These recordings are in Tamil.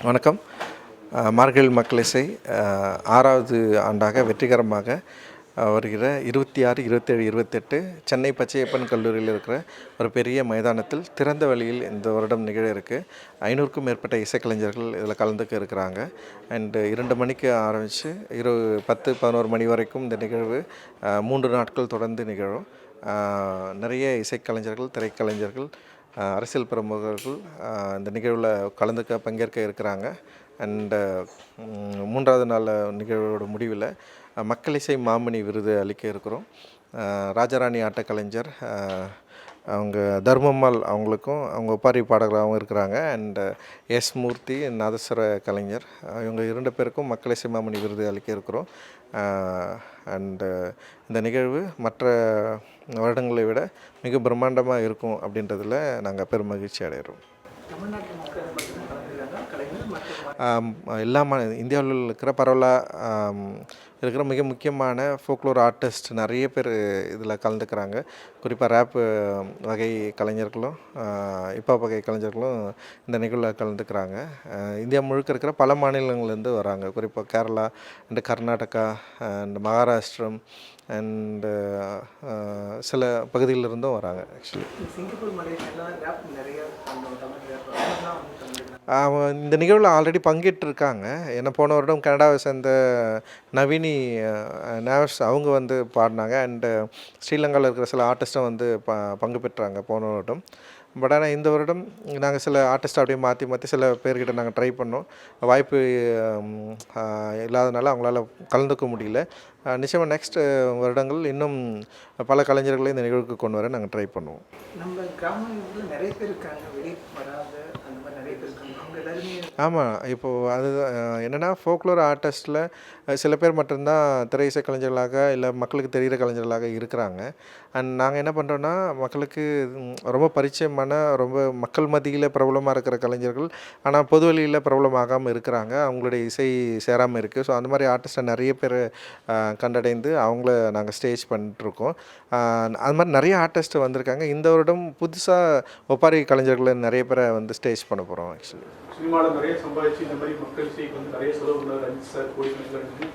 வணக்கம். மார்கழி மக்கள் இசை 6வது ஆண்டாக வெற்றிகரமாக வருகிற 26, 27, 28 சென்னை பச்சையப்பன் கல்லூரியில் இருக்கிற ஒரு பெரிய மைதானத்தில் திறந்த வெளியில் இந்த வருடம் நிகழ இருக்குது. 500க்கும் மேற்பட்ட இசைக்கலைஞர்கள் இதில் கலந்துக்க இருக்கிறாங்க. அண்டு 2 மணிக்கு ஆரம்பித்து 10, 11 மணி வரைக்கும் இந்த நிகழ்வு 3 நாட்கள் தொடர்ந்து நிகழும். நிறைய இசைக்கலைஞர்கள், திரைக்கலைஞர்கள், அரசியல் பிரமுகர்கள் இந்த நிகழ்வில் பங்கேற்க இருக்கிறாங்க. அண்டு 3வது நாள் நிகழ்வோட முடிவில் மக்கள் இசை மாமணி விருது அளிக்க இருக்கிறோம். ராஜராணி ஆட்டக்கலைஞர் அவங்க தர்மம்மாள் அவங்களுக்கும் அவங்க ஒப்பாரி பாடகராகவும் இருக்கிறாங்க. அண்டு எஸ் மூர்த்தி நாதஸ்வர கலைஞர் இவங்க 2 பேருக்கும் மக்கள் இசை மாமணி விருது அளிக்க இருக்கிறோம். அண்டு இந்த நிகழ்வு மற்ற வருடங்களை விட மிக பிரம்மாண்டமாக இருக்கும் அப்படின்றதில் நாங்கள் பெரும் மகிழ்ச்சி அடைகிறோம். எல்லா இந்தியாவில் இருக்கிற பரவலாக இருக்கிற மிக முக்கியமான ஃபோக்லோர் ஆர்டிஸ்ட் நிறைய பேர் இதில் கலந்துக்கிறாங்க. குறிப்பாக ரேப் வகை கலைஞர்களும் ஹிப்ஹாப் வகை கலைஞர்களும் இந்த நிகழ்வில் கலந்துக்கிறாங்க. இந்தியா முழுக்க இருக்கிற பல மாநிலங்கள்லேருந்து வராங்க. குறிப்பாக Kerala and Karnataka and Maharashtra and சில பகுதியிலிருந்தும் வராங்க. ஆக்சுவலி இந்த நிகழ்வில் ஆல்ரெடி பங்கேற்றிருக்காங்க. ஏன்னா போன வருடம் கனடாவை சேர்ந்த நவினி நேவஸ் அவங்க பாடினாங்க. அண்டு ஸ்ரீலங்காவில் இருக்கிற சில ஆர்டிஸ்ட்டும் பங்கு பெற்றாங்க போன வருடம். பட் ஆனால் இந்த வருடம் நாங்கள் சில ஆர்டிஸ்ட் அப்படியே மாற்றி சில பேர்கிட்ட நாங்கள் ட்ரை பண்ணோம். வாய்ப்பு இல்லாதனால அவங்களால கலந்துக்க முடியல. நிச்சயமாக நெக்ஸ்ட் வருடங்கள் இன்னும் பல கலைஞர்களை இந்த நிகழ்வுக்கு கொண்டு வர நாங்கள் ட்ரை பண்ணுவோம். நம்ம கிராமங்களில் நிறைய பேர் இருக்காங்க, வெளியே வராத அந்த மாதிரி நிறைய பேர் இருக்காங்க. அவங்க எல்லாருமே ஆமாம். இப்போது அது என்னென்னா ஃபோக்லோர் ஆர்டிஸ்ட்டில் சில பேர் மட்டும்தான் திரை இசை கலைஞர்களாக இல்லை மக்களுக்கு தெரிகிற கலைஞர்களாக இருக்கிறாங்க. அண்ட் நாங்கள் என்ன பண்ணுறோன்னா மக்களுக்கு ரொம்ப பரிச்சயமான ரொம்ப மக்கள் மத்தியில் பிரபலமாக இருக்கிற கலைஞர்கள் ஆனால் பொதுவெளியில் பிரபலமாகாமல் இருக்கிறாங்க. அவங்களுடைய இசை சேராமல் இருக்குது. ஸோ அந்த மாதிரி ஆர்டிஸ்ட்டை நிறைய பேர் கண்டடைந்து அவங்கள நாங்கள் ஸ்டேஜ் பண்ணிட்டுருக்கோம். அது மாதிரி நிறைய ஆர்டிஸ்ட் வந்திருக்காங்க. இந்த வருடம் புதுசாக ஒப்பாரி கலைஞர்களை நிறைய பேரை ஸ்டேஜ் பண்ண போகிறோம். ஆக்சுவலி சினிமாவில் நிறைய சம்பாதிச்சு இந்த மாதிரி மக்கள் இசைக்கு நிறைய செலவு பண்ணார். ரஞ்சித் சார் கோடிக்கணக்கில்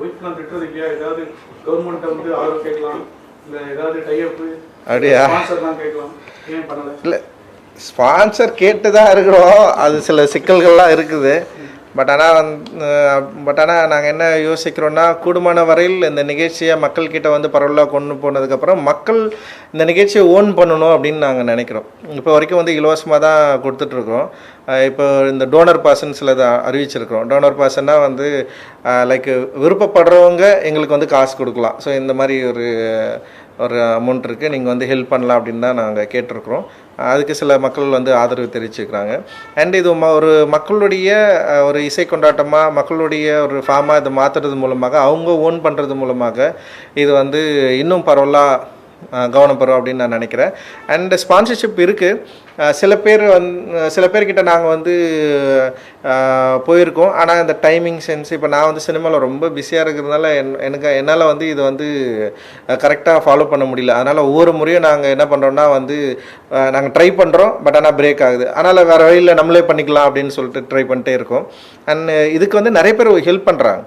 ஒய்ஃப்லாம் திட்டுறது இல்லையா? ஏதாவது கவர்மெண்ட்டை ஆர்டர் கேட்கலாம், இல்லை ஏதாவது டைஅப்பு அப்படியா ஸ்பான்சர்லாம் கேட்கலாம், ஏன் பண்ணலை? இல்லை, ஸ்பான்சர் கேட்டு தான் இருக்கிறோம். அது சில சிக்கல்கள்லாம் இருக்குது. பட் ஆனால் நாங்கள் என்ன யோசிக்கிறோன்னா கூடுமான வரையில் இந்த நிகழ்ச்சியை மக்கள்கிட்ட பரவலாக கொண்டு போனதுக்கப்புறம் மக்கள் இந்த நிகழ்ச்சியை ஓன் பண்ணணும் அப்படின்னு நாங்கள் நினைக்கிறோம். இப்போ வரைக்கும் இலவசமாக தான் கொடுத்துட்ருக்குறோம். இப்போ இந்த டோனர் பாஸ்ன்னு சிலதை அறிவிச்சிருக்கிறோம். டோனர் பாஸ்ன்னா லைக் விருப்பப்படுறவங்க எங்களுக்கு காசு கொடுக்கலாம். ஸோ இந்த மாதிரி ஒரு அமௌண்ட் இருக்குது, நீங்கள் ஹெல்ப் பண்ணலாம் அப்படின்னு தான் நாங்கள் கேட்டிருக்கிறோம். அதுக்கு சில மக்கள் ஆதரவு தெரிவிச்சுக்கிறாங்க. அண்ட் இது ஒரு மக்களுடைய ஒரு இசை கொண்டாட்டமாக மக்களுடைய ஒரு ஃபார்மாக இதை மாற்றுறது மூலமாக அவங்க ஓன் பண்ணுறது மூலமாக இது இன்னும் பரவலாக கவனப்படும் அப்படின்னு நான் நினைக்கிறேன். அண்டு ஸ்பான்சர்ஷிப் இருக்குது. சில பேர்கிட்ட நாங்கள் போயிருக்கோம். ஆனால் இந்த டைமிங் சென்ஸ் இப்போ நான் சினிமாவில் ரொம்ப பிஸியாக இருக்கிறதுனால என்னால் இது கரெக்டாக ஃபாலோ பண்ண முடியல. அதனால் ஒவ்வொரு முறையும் நாங்கள் என்ன பண்ணுறோன்னா நாங்கள் ட்ரை பண்ணுறோம். பட் ஆனால் பிரேக் ஆகுது. அதனால் வேறு வழியில் நம்மளே பண்ணிக்கலாம் அப்படின்னு சொல்லிட்டு ட்ரை பண்ணிட்டே இருக்கோம். அண்ட் இதுக்கு நிறைய பேர் ஹெல்ப் பண்ணுறாங்க.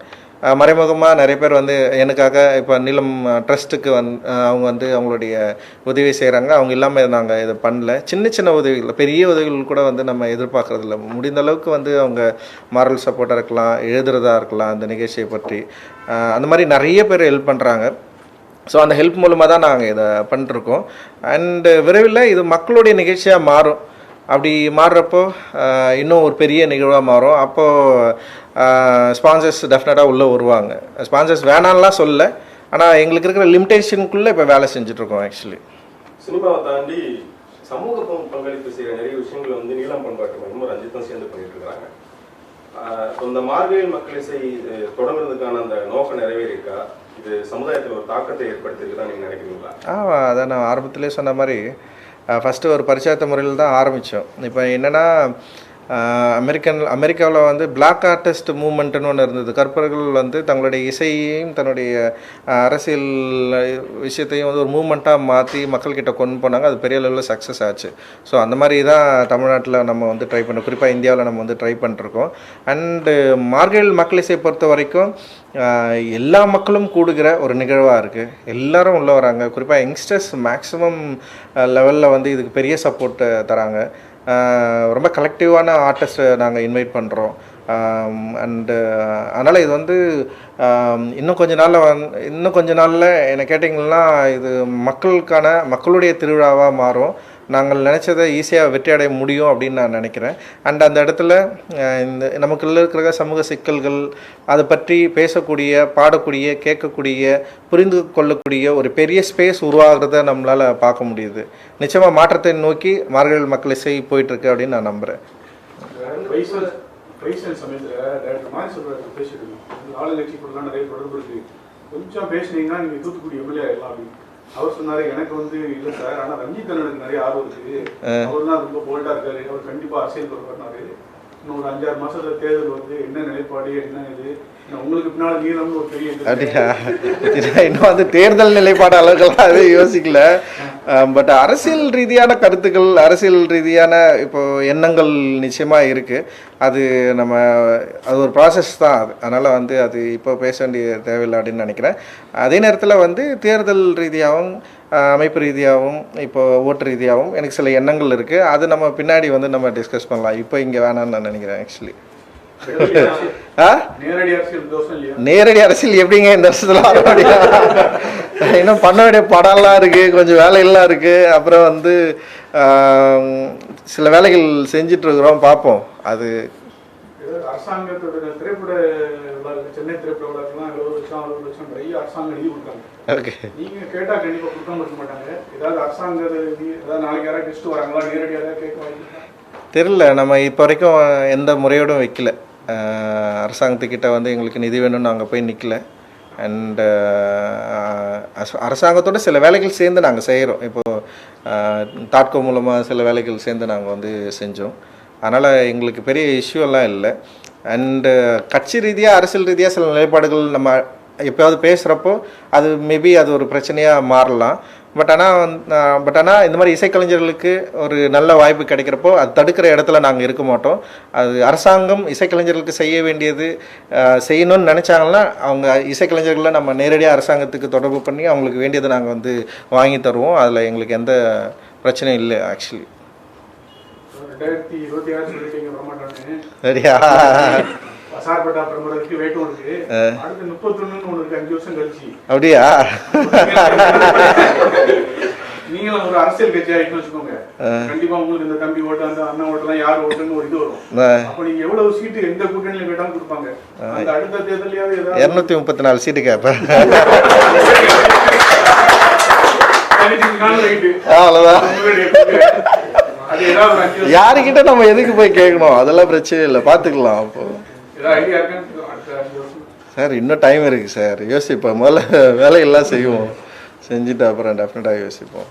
மறைமுகமாக நிறைய பேர் எனக்காக இப்போ நீலம் ட்ரஸ்ட்டுக்கு அவங்க அவங்களுடைய உதவி செய்கிறாங்க. அவங்க இல்லாமல் நாங்கள் இதை பண்ணல. சின்ன சின்ன உதவிகள், பெரிய உதவிகள் கூட நம்ம எதிர்பார்க்குறதில்ல. முடிந்த அளவுக்கு அவங்க மாரல் சப்போர்ட்டாக இருக்கலாம், எழுதுறதா இருக்கலாம், அந்த நிகழ்ச்சியை பற்றி அந்த மாதிரி நிறைய பேர் ஹெல்ப் பண்ணுறாங்க. ஸோ அந்த ஹெல்ப் மூலமாக தான் நாங்கள் இதை பண்ணிட்டுருக்கோம். அண்டு விரைவில் இது மக்களுடைய நிகழ்ச்சியாக மாறும். அப்படி மாறுறப்போ இன்னும் ஒரு பெரிய நிகழ்வாக மாறும். அப்போது ஸ்பான்சர்ஸ் டெஃபினட்டாக உள்ளே வருவாங்க. ஸ்பான்சர்ஸ் வேணான்லாம் சொல்ல, ஆனால் எங்களுக்கு இருக்கிற லிமிட்டேஷனுக்குள்ளே இப்போ வேலை செஞ்சுட்ருக்கோம். ஆக்சுவலி சினிமாவை தாண்டி சமூக பங்களிப்பு செய்கிற நிறைய விஷயங்கள் நீலம் பண்பாட்டு மையமும் ரஞ்சித்தும் சேர்ந்து பண்ணிட்டு இருக்கிறாங்க. இந்த மார்கழி மக்கள் இசை தொடங்குறதுக்கான அந்த நோக்கம் நிறைவேறியிருக்கா? இது சமுதாயத்தில் ஒரு தாக்கத்தை ஏற்படுத்தியிருக்குதான் நீங்கள் நினைக்கிறீங்களா? அதை நான் ஆரம்பத்திலே சொன்ன மாதிரி ஃபஸ்ட்டு ஒரு பரிச்சார்த்த முறையில் தான் ஆரம்பித்தோம். இப்போ என்னென்னா அமெரிக்காவில் வந்து பிளாக் ஆர்டிஸ்ட் மூமெண்ட்டுன்னு ஒன்று இருந்தது. கருப்பர்கள் வந்து தங்களுடைய இசையையும் தன்னுடைய அரசியல் விஷயத்தையும் வந்து ஒரு மூமெண்ட்டாக மாற்றி மக்கள்கிட்ட கொண்டு போனாங்க. அது பெரிய லெவலில் சக்ஸஸ் ஆச்சு. ஸோ அந்த மாதிரி தான் தமிழ்நாட்டில் நம்ம வந்து ட்ரை பண்ணோம், குறிப்பாக இந்தியாவில் நம்ம வந்து ட்ரை பண்ணிருக்கோம். அண்டு மார்கழி மக்கள் இசை பொறுத்த வரைக்கும் எல்லா மக்களும் கூடுகிற ஒரு நிகழ்வாக இருக்குது. எல்லாரும் உள்ளே வராங்க. குறிப்பாக யங்ஸ்டர்ஸ் மேக்ஸிமம் லெவலில் வந்து இதுக்கு பெரிய சப்போர்ட் தராங்க. ரொம்ப கலெக்டிவான ஆர்டிஸ்ட்டை நாங்கள் இன்வைட் பண்ணுறோம். அண்டு அதனால் இது வந்து இன்னும் கொஞ்ச நாளில் என்ன கேட்டிங்கன்னா இது மக்களுடைய திருவிழாவாக மாறும். நாங்கள் நினச்சதை ஈஸியாக வெற்றி அடைய முடியும் அப்படின்னு நான் நினைக்கிறேன். அண்ட் அந்த இடத்துல இந்த நமக்குள்ள இருக்கிற சமூக சிக்கல்கள் அதை பற்றி பேசக்கூடிய, பாடக்கூடிய, கேட்கக்கூடிய, புரிந்து கொள்ளக்கூடிய ஒரு பெரிய ஸ்பேஸ் உருவாகிறத நம்மளால் பார்க்க முடியுது. நிச்சயமாக மாற்றத்தை நோக்கி மார்கழி மக்கள் இசை போயிட்டுருக்கு அப்படின்னு நான் நம்புகிறேன். நிறைய தொடர்பு இருக்கு. கொஞ்சம் பேசுனீங்கன்னா நீங்க தூத்துக்குடி எம்எல்ஏ ஆயிடலாம் அப்படின்னு அவர் சொன்னாரு. எனக்கு வந்து இல்லை சார், ஆனா ரஞ்சித் அண்ணனுக்கு நிறைய ஆர்வம் இருக்கு, அவர் தான் ரொம்ப போல்டா இருக்காரு, அவர் கண்டிப்பா அரசியல் பண்ணாரு. இன்னும் ஒரு 5-6 மாசத்துல தேர்தல் வந்து என்ன நிலைப்பாடு, என்ன இது உங்களுக்கு பின்னால நீளம்னு ஒரு பெரிய அப்படியா? இன்னும் வந்து தேர்தல் நிலைப்பாடு அளவுக்கெல்லாம் அது யோசிக்கல. பட் அரசியல் ரீதியான கருத்துக்கள், அரசியல் ரீதியான இப்போ எண்ணங்கள் நிச்சயமாக இருக்குது. அது ஒரு ப்ராசஸ் தான் அது. அதனால் வந்து அது இப்போ பேச வேண்டிய தேவையில்லை அப்படின்னு நினைக்கிறேன். அதே நேரத்தில் வந்து தேர்தல் ரீதியாகவும் அமைப்பு ரீதியாகவும் இப்போ ஓட்டு ரீதியாகவும் எனக்கு சில எண்ணங்கள் இருக்குது. அது நம்ம பின்னாடி வந்து நம்ம டிஸ்கஸ் பண்ணலாம். இப்போ இங்கே வேணான்னு நான் நினைக்கிறேன். ஆக்சுவலி நேரடி அரசியல் எப்படிங்க இந்த வருஷத்துல வர முடியும்? இன்னும் பண்ண வேண்டிய படம்லாம் இருக்குது, கொஞ்சம் வேலைகள்லாம் இருக்குது. அப்புறம் வந்து சில வேலைகள் செஞ்சிட்ருக்குறோம், பார்ப்போம். அது அரசாங்கத்தோட திரைப்பட சென்னை திரைப்பட விழாக்கெல்லாம் 70 லட்சம் நிறைய அரசாங்கம் நிதி கொடுத்தாங்க. ஓகே, நீங்க கேட்டா கண்டிப்பா கொடுக்காம இருக்க மாட்டாங்க. ஏதாவது அரசாங்க ஏதாவது நாளைக்கு யாராவது கெஸ்ட் வராங்களா, நேரடியாக கேட்க வாங்கிக்கலாம் தெரியல. நம்ம இப்போ வரைக்கும் எந்த முறையோடும் வைக்கல. அரசாங்கத்துக்கிட்ட வந்து எங்களுக்கு நிதி வேணும்னு நாங்கள் போய் நிற்கல. அண்டு அரசாங்கத்தோட சில வேலைகள் சேர்ந்து நாங்கள் செய்கிறோம். இப்போது தாட்கோ மூலமாக சில வேலைகள் சேர்ந்து நாங்கள் வந்து செஞ்சோம். அதனால் எங்களுக்கு பெரிய இஷ்யூலாம் இல்லை. அண்டு கட்சி ரீதியாக, அரசியல் ரீதியாக சில நிலைப்பாடுகள் நம்ம எப்போயாவது பேசுகிறப்போ அது மேபி அது ஒரு பிரச்சனையாக மாறலாம். பட் ஆனால் இந்த மாதிரி இசைக்கலைஞர்களுக்கு ஒரு நல்ல வாய்ப்பு கிடைக்கிறப்போ அது தடுக்கிற இடத்துல நாங்கள் இருக்க மாட்டோம். அது அரசாங்கம் இசைக்கலைஞர்களுக்கு செய்ய வேண்டியது செய்யணும்னு நினச்சாங்கன்னா அவங்க இசைக்கலைஞர்களை நம்ம நேரடியாக அரசாங்கத்துக்கு தொடர்பு பண்ணி அவங்களுக்கு வேண்டியதை நாங்கள் வந்து வாங்கி தருவோம். அதில் எங்களுக்கு எந்த பிரச்சனையும் இல்லை. ஆக்சுவலி 2026 சொல்லிட்டீங்க பிரமாண்டானே. சரியா? சார்பட்டா பிரமருக்கு வேட்டும் இருக்கு. அடுத்து 31 ஒன்று இருக்கு, 5 வருஷம் கழிச்சு. அப்படியா? நீங்களும் ஒரு அரசியல் கட்சி ஆயிட்டு வச்சுக்கோங்க, கண்டிப்பா உங்களுக்கு இந்த தம்பி ஓட்டு, அந்த அண்ணன் ஓட்டுலாம் யார் ஓட்டுன்னு ஒரு இது வரும். அப்ப நீங்க எவ்வளவு சீட்டு எந்த கூட்டணியில கேட்டாலும் கொடுப்பாங்க. அந்த அடுத்த தேர்தலையாவது 234 சீட்டு கேட்பேன். அவ்வளவுதான். யாருக்கிட்ட நம்ம எதுக்கு போய் கேட்கணும்? அதெல்லாம் பிரச்சனை இல்லை, பார்த்துக்கலாம். அப்போ சார் இன்னும் டைம் இருக்குது சார், யோசிப்போம். முதல்ல வேலையெல்லாம் செய்வோம், செஞ்சுட்டு அப்புறம் டெஃபினட்டாக யோசிப்போம்.